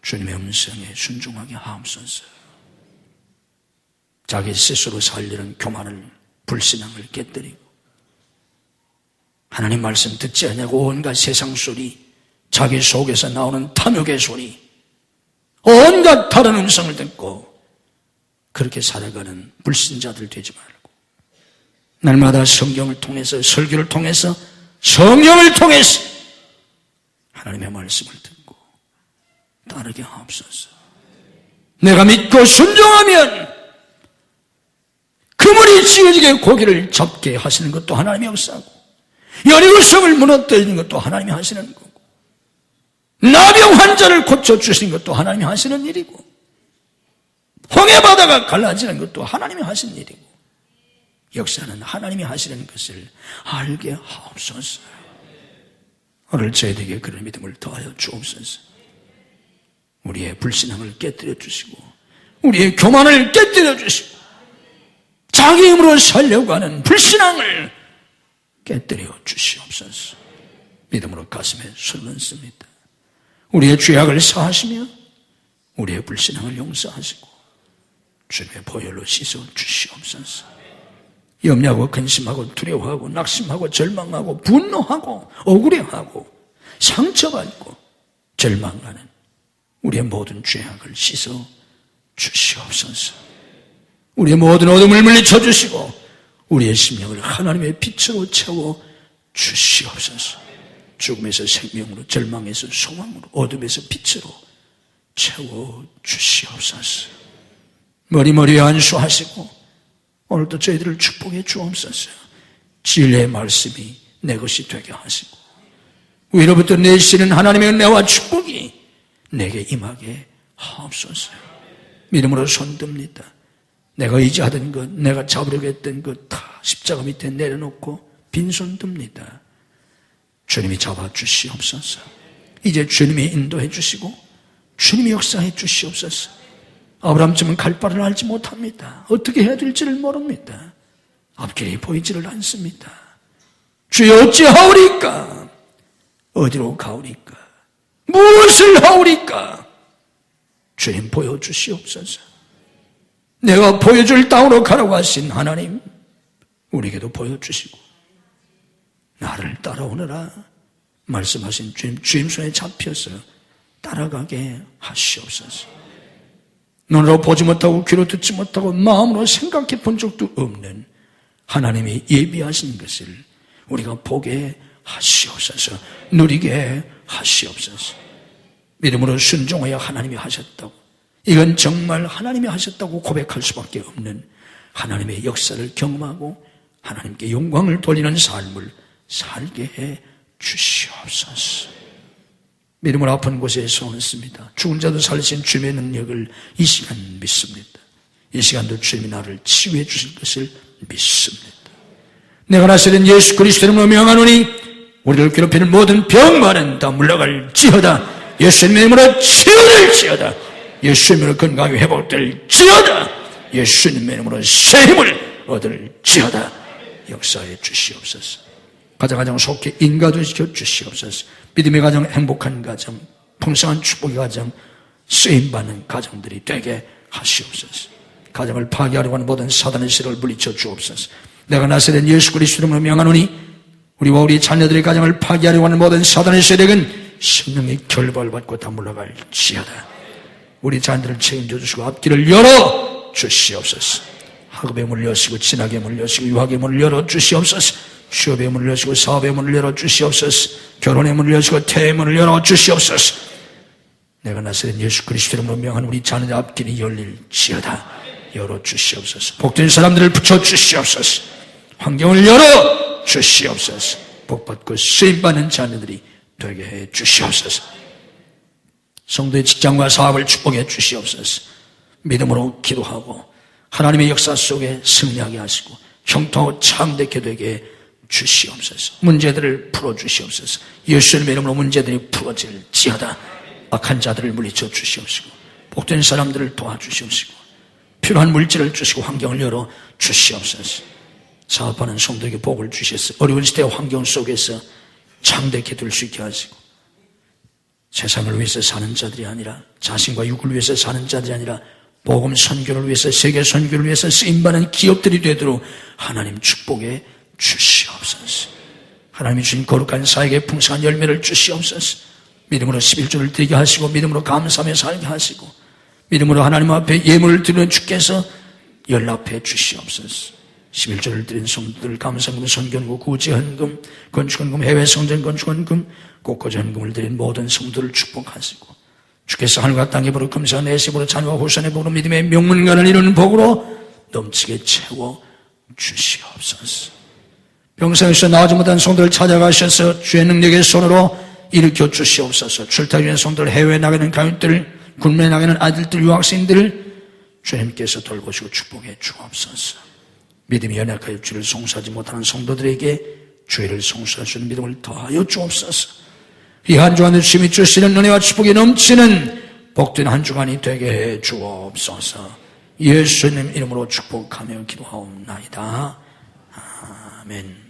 주님의 음성에 순종하게 하옵소서. 자기 스스로 살리는 교만을, 불신앙을 깨뜨리고 하나님 말씀 듣지 않냐고 온갖 세상 소리, 자기 속에서 나오는 탐욕의 소리, 온갖 다른 음성을 듣고 그렇게 살아가는 불신자들 되지 말고 날마다 성경을 통해서, 설교를 통해서, 성령을 통해서 하나님의 말씀을 듣고 따르게 하옵소서. 내가 믿고 순종하면 그물이 찢어지게 고기를 잡게 하시는 것도 하나님의 역사고 여리고성을 무너뜨리는 것도 하나님이 하시는 거고 나병 환자를 고쳐주시는 것도 하나님이 하시는 일이고 홍해바다가 갈라지는 것도 하나님이 하시는 일이고 역사는 하나님이 하시는 것을 알게 하옵소서. 오늘 저희에게 그런 믿음을 더하여 주옵소서. 우리의 불신앙을 깨뜨려 주시고 우리의 교만을 깨뜨려 주시고 자기 힘으로 살려고 하는 불신앙을 깨뜨려 주시옵소서. 믿음으로 가슴에 손 얹습니다. 우리의 죄악을 사하시며 우리의 불신앙을 용서하시고 주님의 보혈로 씻어 주시옵소서. 염려하고 근심하고 두려워하고 낙심하고 절망하고 분노하고 억울해하고 상처받고 절망하는 우리의 모든 죄악을 씻어 주시옵소서. 우리의 모든 어둠을 물리쳐 주시고 우리의 심령을 하나님의 빛으로 채워 주시옵소서. 죽음에서 생명으로, 절망에서 소망으로, 어둠에서 빛으로 채워 주시옵소서. 머리머리에 안수하시고 오늘도 저희들을 축복해 주옵소서. 진리의 말씀이 내 것이 되게 하시고 위로부터 내시는 하나님의 은혜와 축복이 내게 임하게 하옵소서. 믿음으로 손듭니다. 내가 의지하던 것, 내가 잡으려고 했던 것 다 십자가 밑에 내려놓고 빈손 듭니다. 주님이 잡아주시옵소서. 이제 주님이 인도해 주시고 주님이 역사해 주시옵소서. 아브라함쯤은 갈 바를 알지 못합니다. 어떻게 해야 될지를 모릅니다. 앞길이 보이지를 않습니다. 주여 어찌하오리까? 어디로 가오리까? 무엇을 하오리까? 주님 보여주시옵소서. 내가 보여줄 땅으로 가라고 하신 하나님, 우리에게도 보여주시고 나를 따라오너라 말씀하신 주님 손에 잡혀서 따라가게 하시옵소서. 눈으로 보지 못하고 귀로 듣지 못하고 마음으로 생각해 본 적도 없는 하나님이 예비하신 것을 우리가 보게 하시옵소서. 누리게 하시옵소서. 믿음으로 순종하여 하나님이 하셨다고, 이건 정말 하나님이 하셨다고 고백할 수밖에 없는 하나님의 역사를 경험하고 하나님께 영광을 돌리는 삶을 살게 해 주시옵소서. 믿음으로 아픈 곳에 손을 씁니다. 죽은 자도 살리신 주님의 능력을 이 시간 믿습니다. 이 시간도 주님이 나를 치유해 주실 것을 믿습니다. 내가 나서는 예수 그리스도의 이름으로 명하노니 우리를 괴롭히는 모든 병만은 다 물러갈지어다. 예수님의 이름으로 치유될지어다. 예수님의 이름으로 건강이 회복될지어다. 예수님의 이름으로 새 힘을 얻을지어다. 역사해 주시옵소서. 가정 속히 인가도시켜 주시옵소서. 믿음의 가정, 행복한 가정, 풍성한 축복의 가정, 쓰임받는 가정들이 되게 하시옵소서. 가정을 파괴하려고 하는 모든 사단의 세력을 물리쳐 주옵소서. 내가 나서는 예수 그리스도 이름으로 명하노니 우리와 우리 자녀들의 가정을 파괴하려고 하는 모든 사단의 세력은 성령의 결박을 받고 다 물러갈지어다. 우리 자녀들을 책임져 주시고 앞길을 열어 주시옵소서. 학업의 문을 여시고 진학의 문을 여시고 유학의 문을 열어 주시옵소서. 취업의 문을 여시고 사업의 문을 열어 주시옵소서. 결혼의 문을 여시고 태의 문을 열어 주시옵소서. 내가 나서는 예수 그리스도로 명한 우리 자녀의 앞길이 열릴지어다. 열어 주시옵소서. 복된 사람들을 붙여 주시옵소서. 환경을 열어 주시옵소서. 복받고 쓰임받는 자녀들이 되게 해 주시옵소서. 성도의 직장과 사업을 축복해 주시옵소서. 믿음으로 기도하고 하나님의 역사 속에 승리하게 하시고 형통하고 창대케 되게 주시옵소서. 문제들을 풀어주시옵소서. 예수님의 이름으로 문제들이 풀어질지어다. 악한 자들을 물리쳐 주시옵시고 복된 사람들을 도와주시옵시고 필요한 물질을 주시고 환경을 열어 주시옵소서. 사업하는 성도에게 복을 주셔서 어려운 시대의 환경 속에서 창대케 될 수 있게 하시고 세상을 위해서 사는 자들이 아니라 자신과 육을 위해서 사는 자들이 아니라 복음 선교를 위해서 세계 선교를 위해서 쓰임받는 기업들이 되도록 하나님 축복해 주시옵소서. 하나님이 주신 거룩한 사역에 풍성한 열매를 주시옵소서. 믿음으로 11조를 드리게 하시고 믿음으로 감사하며 살게 하시고 믿음으로 하나님 앞에 예물을 드리는 주께서 연락해 주시옵소서. 11조를 드린 성도들 감사헌금, 선교헌금, 구제헌금, 건축헌금, 해외성전 건축헌금, 꽃꽂이헌금을 드린 모든 성도들을 축복하시고 주께서 하늘과 땅의 복으로 금수와 내세복으로 자녀와 후손의 복으로 믿음의 명문관을 이루는 복으로 넘치게 채워 주시옵소서. 병상에서 나오지 못한 성도를 찾아가셔서 주의 능력의 손으로 일으켜 주시옵소서. 출타 중인 성도들, 해외에 나가는 가족들, 군매에 나가는 아들들, 유학생들을 주님께서 돌보시고 축복해 주옵소서. 믿음이 연약하여 주를 송사하지 못하는 성도들에게 주의를 송사할 수 있는 믿음을 더하여 주옵소서. 이 한 주간에 주님이 주시는 은혜와 축복이 넘치는 복된 한 주간이 되게 해 주옵소서. 예수님 이름으로 축복하며 기도하옵나이다. 아멘.